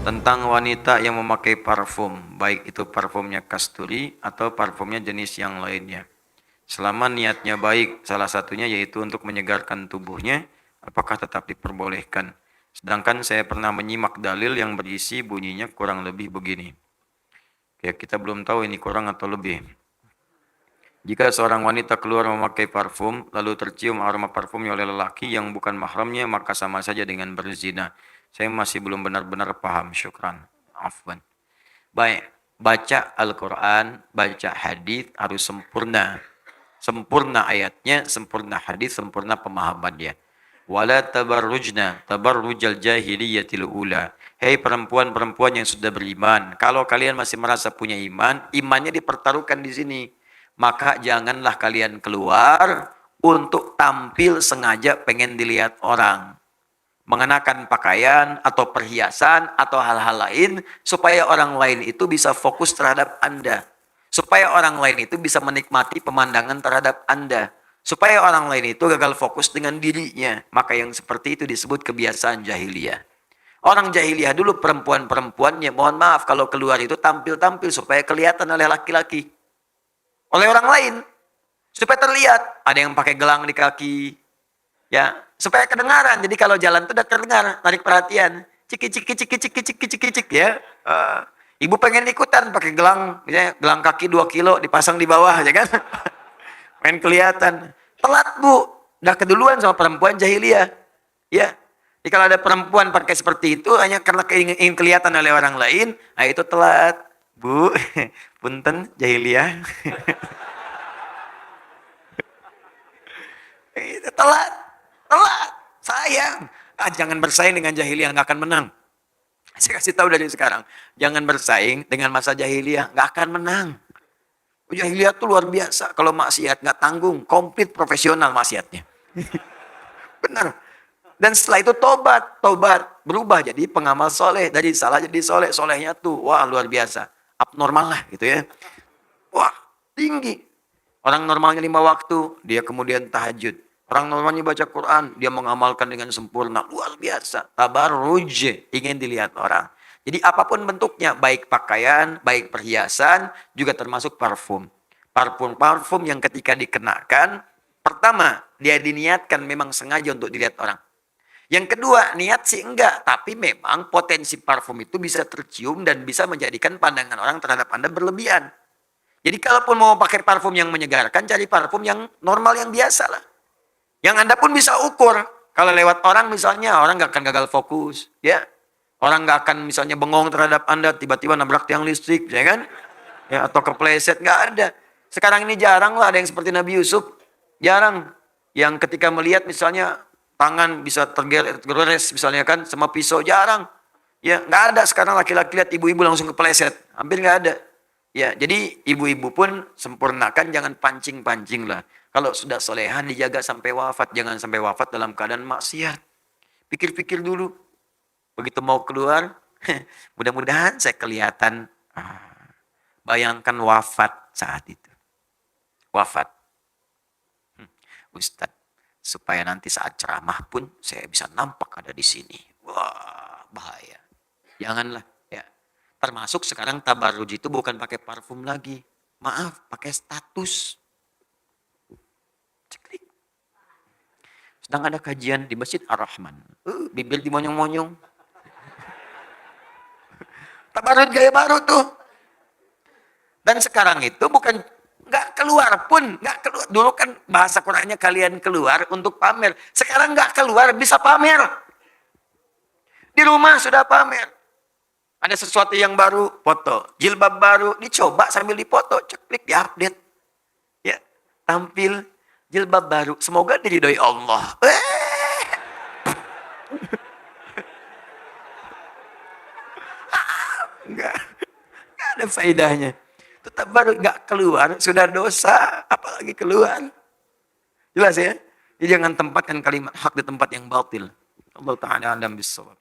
Tentang wanita yang memakai parfum, baik itu parfumnya kasturi atau parfumnya jenis yang lainnya. Selama niatnya baik, salah satunya yaitu untuk menyegarkan tubuhnya, apakah tetap diperbolehkan? Sedangkan saya pernah menyimak dalil yang berisi bunyinya kurang lebih begini. Ya, kita belum tahu ini kurang atau lebih. Jika seorang wanita keluar memakai parfum, lalu tercium aroma parfumnya oleh lelaki yang bukan mahramnya, maka sama saja dengan berzina. Saya masih belum benar-benar paham. Syukran. Afwan. Baik, baca Al-Quran, baca hadis harus sempurna. Sempurna ayatnya, sempurna hadis, sempurna pemahamannya. Wala tabarrujna tabarrujal jahiliyatil ula. Hei perempuan-perempuan yang sudah beriman, kalau kalian masih merasa punya iman, imannya dipertaruhkan di sini. Maka janganlah kalian keluar untuk tampil sengaja pengen dilihat orang. Mengenakan pakaian atau perhiasan atau hal-hal lain supaya orang lain itu bisa fokus terhadap Anda. Supaya orang lain itu bisa menikmati pemandangan terhadap Anda. Supaya orang lain itu gagal fokus dengan dirinya. Maka yang seperti itu disebut kebiasaan jahiliyah. Orang jahiliyah dulu perempuan-perempuannya, mohon maaf kalau keluar itu tampil-tampil supaya kelihatan oleh laki-laki. Oleh orang lain. Supaya terlihat. Ada yang pakai gelang di kaki. Ya, supaya kedengaran. Jadi kalau jalan itu udah terdengar, tarik perhatian. Ciki ciki ciki ciki ciki ciki ciki ya. Ibu pengen ikutan pakai gelang, misalnya gelang kaki 2 kilo dipasang di bawah, ya kan? Pengen kelihatan. Telat bu, udah keduluan sama perempuan jahiliyah. Ya, jadi kalau ada perempuan pakai seperti itu hanya karena ingin kelihatan oleh orang lain, nah itu telat. Bu, punten jahiliyah. Itu telat. Telat. Sayang. Jangan bersaing dengan jahiliyah, nggak akan menang. Saya kasih tahu dari sekarang. Jangan bersaing dengan masa jahiliyah, nggak akan menang. Jahiliyah tuh luar biasa. Kalau maksiat nggak tanggung, komplit profesional maksiatnya. Benar. Dan setelah itu tobat, berubah jadi pengamal soleh, dari salah jadi soleh, solehnya tuh, wah luar biasa, abnormal lah gitu ya. Wah tinggi. Orang normalnya 5 waktu, dia kemudian tahajud. Orang normalnya baca Quran, dia mengamalkan dengan sempurna. Luar biasa. Tabarruj, ingin dilihat orang. Jadi apapun bentuknya, baik pakaian, baik perhiasan, juga termasuk parfum. Parfum-parfum yang ketika dikenakan, pertama, dia diniatkan memang sengaja untuk dilihat orang. Yang kedua, niat sih enggak, tapi memang potensi parfum itu bisa tercium dan bisa menjadikan pandangan orang terhadap Anda berlebihan. Jadi kalaupun mau pakai parfum yang menyegarkan, cari parfum yang normal, yang biasa lah. Yang Anda pun bisa ukur. Kalau lewat orang misalnya, orang nggak akan gagal fokus. Ya, orang nggak akan misalnya bengong terhadap Anda, tiba-tiba nabrak tiang listrik, ya kan? Ya, atau kepleset, nggak ada. Sekarang ini jarang lah ada yang seperti Nabi Yusuf. Jarang. Yang ketika melihat misalnya, tangan bisa tergores misalnya kan, sama pisau, jarang. Ya, nggak ada sekarang laki-laki lihat ibu-ibu langsung kepleset. Hampir nggak ada. Ya, jadi ibu-ibu pun sempurnakan, jangan pancing-pancing lah. Kalau sudah solehan dijaga sampai wafat, jangan sampai wafat dalam keadaan maksiat. Pikir-pikir dulu. Begitu mau keluar, mudah-mudahan saya kelihatan. Bayangkan wafat saat itu. Wafat. Ustadz, supaya nanti saat ceramah pun saya bisa nampak ada di sini. Wah, bahaya. Janganlah. Termasuk sekarang tabarruj itu bukan pakai parfum lagi. Maaf, pakai status. Ceklik. Sedang ada kajian di Masjid Ar-Rahman. Bibir dimonyong-monyong. Tabarruj gaya baru tuh. Dan sekarang itu bukan nggak keluar pun, nggak keluar. Dulu kan bahasa Qur'annya kalian keluar untuk pamer. Sekarang nggak keluar bisa pamer. Di rumah sudah pamer. Ada sesuatu yang baru, foto. Jilbab baru, dicoba sambil dipoto, ceklik, diupdate. Ya, tampil jilbab baru. Semoga diridhoi Allah. Enggak ada faedahnya. Tetap baru nggak keluar, sudah dosa, apalagi keluar. Jelas ya? Jadi jangan tempatkan kalimat hak di tempat yang batil. Allah Ta'ala alam bisawab.